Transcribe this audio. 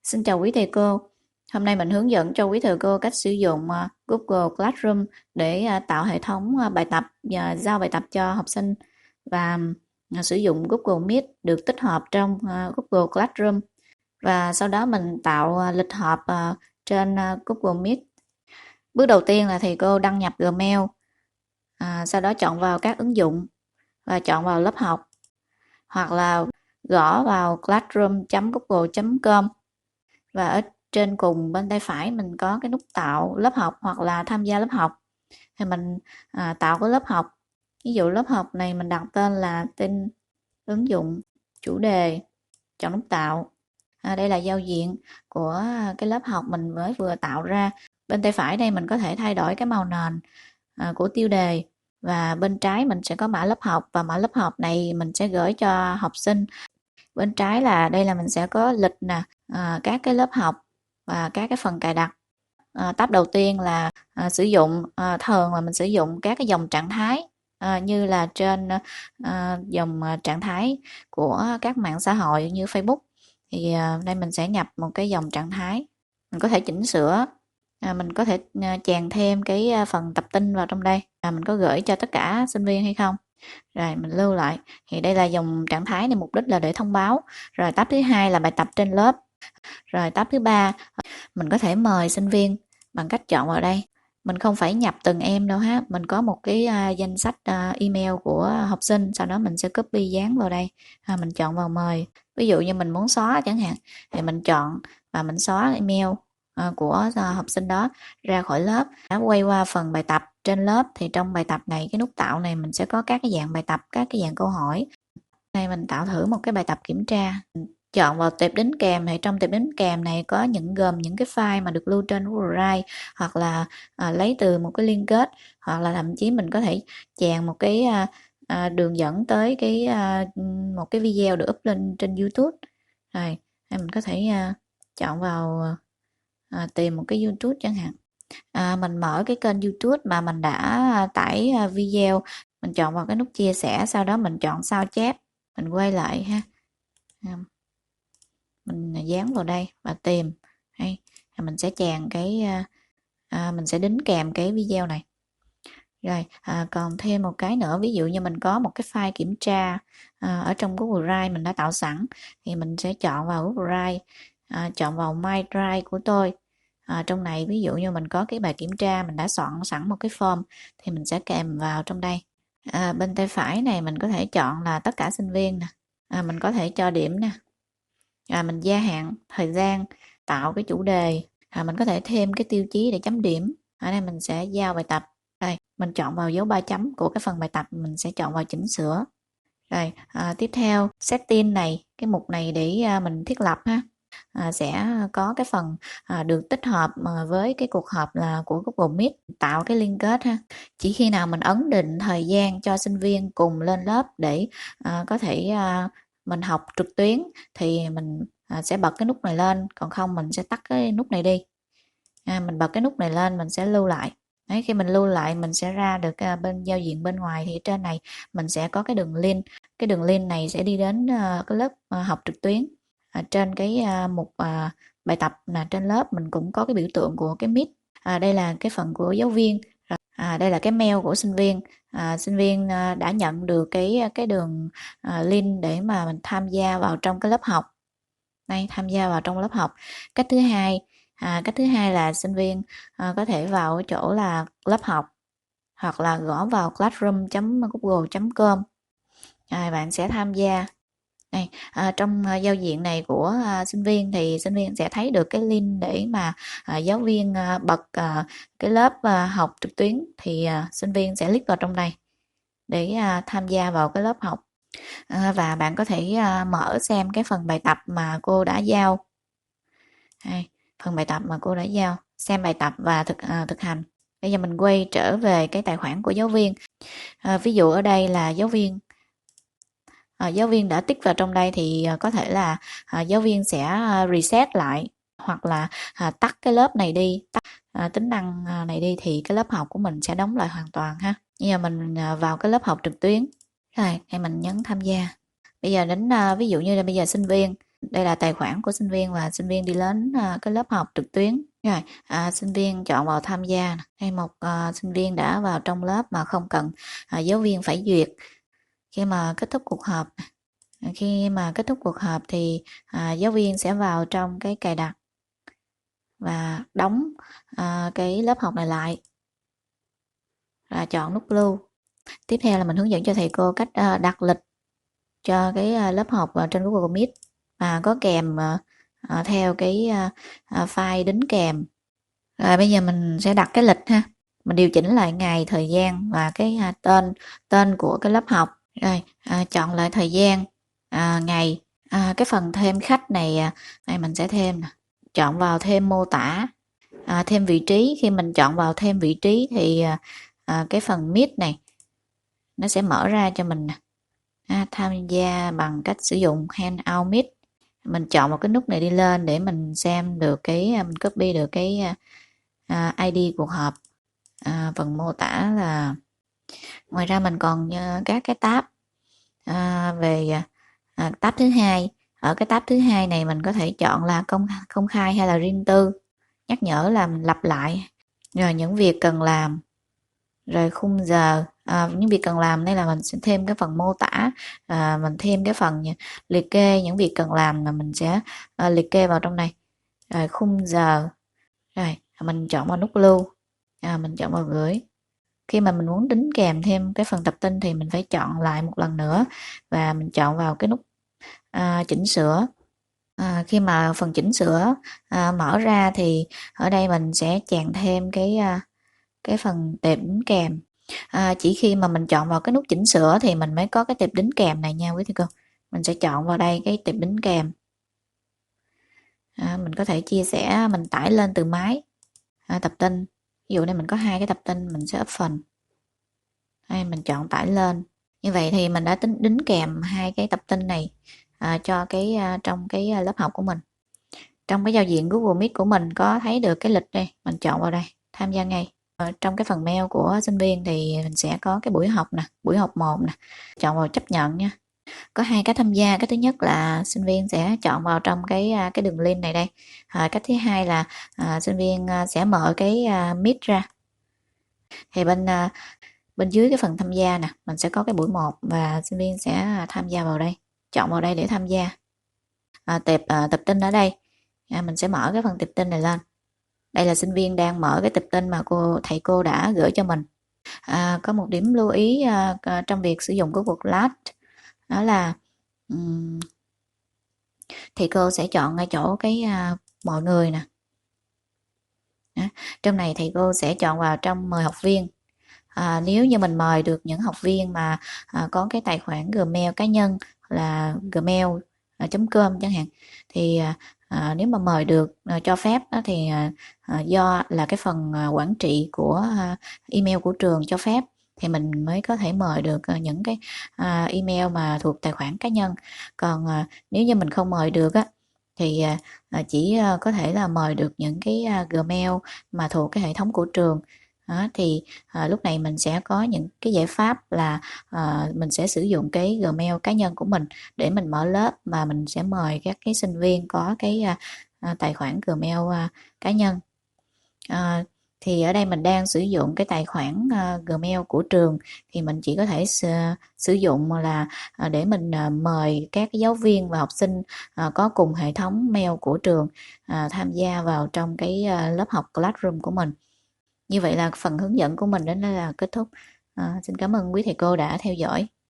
Xin chào quý thầy cô. Hôm nay mình hướng dẫn cho quý thầy cô cách sử dụng Google Classroom để tạo hệ thống bài tập và giao bài tập cho học sinh và sử dụng Google Meet được tích hợp trong Google Classroom và sau đó mình tạo lịch họp trên Google Meet. Bước đầu tiên là thầy cô đăng nhập Gmail, sau đó chọn vào các ứng dụng và chọn vào lớp học hoặc là gõ vào classroom.google.com và ở trên cùng bên tay phải mình có cái nút tạo lớp học hoặc là tham gia lớp học. Thì mình tạo cái lớp học, ví dụ lớp học này mình đặt tên là tên ứng dụng, chủ đề, chọn nút tạo. Đây là giao diện của cái lớp học mình mới vừa tạo ra. Bên tay phải đây mình có thể thay đổi cái màu nền của tiêu đề, và bên trái mình sẽ có mã lớp học, và mã lớp học này mình sẽ gửi cho học sinh. Bên trái là đây là mình sẽ có lịch nè, các cái lớp học và các cái phần cài đặt. Tab đầu tiên là sử dụng, thường là mình sử dụng các cái dòng trạng thái như là trên dòng trạng thái của các mạng xã hội như Facebook. Thì đây mình sẽ nhập một cái dòng trạng thái, mình có thể chỉnh sửa, mình có thể chèn thêm cái phần tập tin vào trong đây, mình có gửi cho tất cả sinh viên hay không. Rồi mình lưu lại. Thì đây là dòng trạng thái này, mục đích là để thông báo. Rồi tab thứ hai là bài tập trên lớp. Rồi tab thứ ba mình có thể mời sinh viên bằng cách chọn vào đây. Mình không phải nhập từng em đâu ha, mình có một cái danh sách email của học sinh, sau đó mình sẽ copy dán vào đây, mình chọn vào mời. Ví dụ như mình muốn xóa chẳng hạn thì mình chọn và mình xóa email của học sinh đó ra khỏi lớp. Quay qua phần bài tập trên lớp thì trong bài tập này, cái nút tạo này mình sẽ có các cái dạng bài tập, các cái dạng câu hỏi. Đây mình tạo thử một cái bài tập kiểm tra. Chọn vào tệp đính kèm, thì trong tệp đính kèm này có gồm những cái file mà được lưu trên Google Drive, hoặc là lấy từ một cái liên kết, hoặc là thậm chí mình có thể chèn một cái đường dẫn tới một cái video được up lên trên YouTube. Rồi mình có thể chọn vào tìm một cái YouTube chẳng hạn. Mình mở cái kênh YouTube mà mình đã tải video, mình chọn vào cái nút chia sẻ, sau đó mình chọn sao chép, mình quay lại ha, mình dán vào đây và tìm. Hay mình sẽ chèn cái mình sẽ đính kèm cái video này. Rồi còn thêm một cái nữa, ví dụ như mình có một cái file kiểm tra ở trong Google Drive mình đã tạo sẵn, thì mình sẽ chọn vào Google Drive, chọn vào My Drive của tôi. Trong này ví dụ như mình có cái bài kiểm tra, mình đã soạn sẵn một cái form thì mình sẽ kèm vào trong đây. Bên tay phải này mình có thể chọn là tất cả sinh viên nè, mình có thể cho điểm nè, mình gia hạn thời gian, tạo cái chủ đề, mình có thể thêm cái tiêu chí để chấm điểm. Ở đây mình sẽ giao bài tập. Rồi mình chọn vào dấu 3 chấm của cái phần bài tập, mình sẽ chọn vào chỉnh sửa. Rồi tiếp theo setting này, cái mục này để mình thiết lập ha. Sẽ có cái phần được tích hợp với cái cuộc họp là của Google Meet, tạo cái liên kết ha. Chỉ khi nào mình ấn định thời gian cho sinh viên cùng lên lớp để có thể mình học trực tuyến thì mình sẽ bật cái nút này lên, còn không mình sẽ tắt cái nút này đi. Mình bật cái nút này lên, mình sẽ lưu lại. Đấy, khi mình lưu lại mình sẽ ra được bên giao diện bên ngoài, thì trên này mình sẽ có cái đường link. Cái đường link này sẽ đi đến cái lớp học trực tuyến. Trên cái mục bài tập là trên lớp mình cũng có cái biểu tượng của cái Meet. Đây là cái phần của giáo viên. Đây là cái mail của sinh viên. Sinh viên đã nhận được cái đường link để mà mình tham gia vào trong cái lớp học. Đây, tham gia vào trong lớp học. Cách thứ hai là sinh viên có thể vào chỗ là lớp học, hoặc là gõ vào classroom.google.com. Bạn sẽ tham gia. Đây, trong giao diện này của sinh viên thì sinh viên sẽ thấy được cái link để mà giáo viên bật cái lớp học trực tuyến, thì sinh viên sẽ click vào trong này để tham gia vào cái lớp học. Và bạn có thể mở xem cái phần bài tập mà cô đã giao. Phần bài tập mà cô đã giao, xem bài tập và thực hành. Bây giờ mình quay trở về cái tài khoản của giáo viên. Ví dụ ở đây là giáo viên đã tích vào trong đây, thì có thể là giáo viên sẽ reset lại, hoặc là tắt cái lớp này đi, tắt tính năng này đi, thì cái lớp học của mình sẽ đóng lại hoàn toàn ha. Bây giờ mình vào cái lớp học trực tuyến, rồi hay mình nhấn tham gia. Bây giờ đến ví dụ như là bây giờ sinh viên Đây là tài khoản của sinh viên và sinh viên đi đến cái lớp học trực tuyến. Rồi, sinh viên chọn vào tham gia. Hay một sinh viên đã vào trong lớp mà không cần giáo viên phải duyệt. Khi mà kết thúc cuộc họp, thì giáo viên sẽ vào trong cái cài đặt và đóng cái lớp học này lại, và chọn nút lưu. Tiếp theo là mình hướng dẫn cho thầy cô cách đặt lịch cho cái lớp học trên Google Meet, và có kèm theo cái file đính kèm. Rồi bây giờ mình sẽ đặt cái lịch ha. Mình điều chỉnh lại ngày, thời gian và cái tên của cái lớp học. Rồi chọn lại thời gian, ngày. Cái phần thêm khách này mình sẽ thêm nè. Chọn vào thêm mô tả, thêm vị trí. Khi mình chọn vào thêm vị trí thì cái phần Meet này nó sẽ mở ra cho mình nè. Tham gia bằng cách sử dụng Hangout Meet. Mình chọn một cái nút này đi lên để mình xem được mình copy được cái ID cuộc họp. Phần mô tả là ngoài ra mình còn các cái tab về tab thứ hai. Ở cái tab thứ hai này mình có thể chọn là công khai hay là riêng tư, nhắc nhở làm lặp lại, rồi những việc cần làm, rồi khung giờ. Những việc cần làm đây là mình sẽ thêm cái phần mô tả, mình thêm cái phần liệt kê những việc cần làm là mình sẽ liệt kê vào trong này, rồi khung giờ. Rồi mình chọn vào nút lưu, mình chọn vào gửi. Khi mà mình muốn đính kèm thêm cái phần tập tin thì mình phải chọn lại một lần nữa và mình chọn vào cái nút chỉnh sửa. Khi mà phần chỉnh sửa mở ra thì ở đây mình sẽ chèn thêm cái phần tệp đính kèm. Chỉ khi mà mình chọn vào cái nút chỉnh sửa thì mình mới có cái tệp đính kèm này nha quý thầy cô. Mình sẽ chọn vào đây cái tệp đính kèm. Mình có thể chia sẻ, mình tải lên từ máy tập tin. Ví dụ đây mình có 2 cái tập tin, mình sẽ up phần. Đây, mình chọn tải lên. Như vậy thì mình đã đính kèm 2 cái tập tin này cho trong cái lớp học của mình. Trong cái giao diện Google Meet của mình có thấy được cái lịch đây, mình chọn vào đây, tham gia ngay. Trong cái phần mail của sinh viên thì mình sẽ có cái buổi học nè, buổi học 1 nè, chọn vào chấp nhận nha. Có 2 cách tham gia. Cái thứ nhất là sinh viên sẽ chọn vào trong cái đường link này đây. Cách thứ hai là sinh viên sẽ mở cái Meet ra. Thì bên dưới cái phần tham gia nè, mình sẽ có cái buổi 1 và sinh viên sẽ tham gia vào đây, chọn vào đây để tham gia. Tập tin ở đây, mình sẽ mở cái phần tập tin này lên. Đây là sinh viên đang mở cái tập tin mà thầy cô đã gửi cho mình. Có một điểm lưu ý trong việc sử dụng của cuộc Class, đó là thầy cô sẽ chọn ngay chỗ cái mọi người nè. Trong này thầy cô sẽ chọn vào trong mời học viên. Nếu như mình mời được những học viên mà có cái tài khoản Gmail cá nhân là gmail.com chẳng hạn, thì nếu mà mời được cho phép thì do là cái phần quản trị của email của trường cho phép thì mình mới có thể mời được những cái email mà thuộc tài khoản cá nhân. Còn nếu như mình không mời được thì chỉ có thể là mời được những cái Gmail mà thuộc cái hệ thống của trường. Thì lúc này mình sẽ có những cái giải pháp là mình sẽ sử dụng cái Gmail cá nhân của mình để mình mở lớp, mà mình sẽ mời các cái sinh viên có cái tài khoản Gmail cá nhân. Thì ở đây mình đang sử dụng cái tài khoản Gmail của trường, thì mình chỉ có thể sử dụng là để mình mời các cái giáo viên và học sinh có cùng hệ thống mail của trường tham gia vào trong cái lớp học Classroom của mình. Như vậy là phần hướng dẫn của mình đến đây là kết thúc. Xin cảm ơn quý thầy cô đã theo dõi.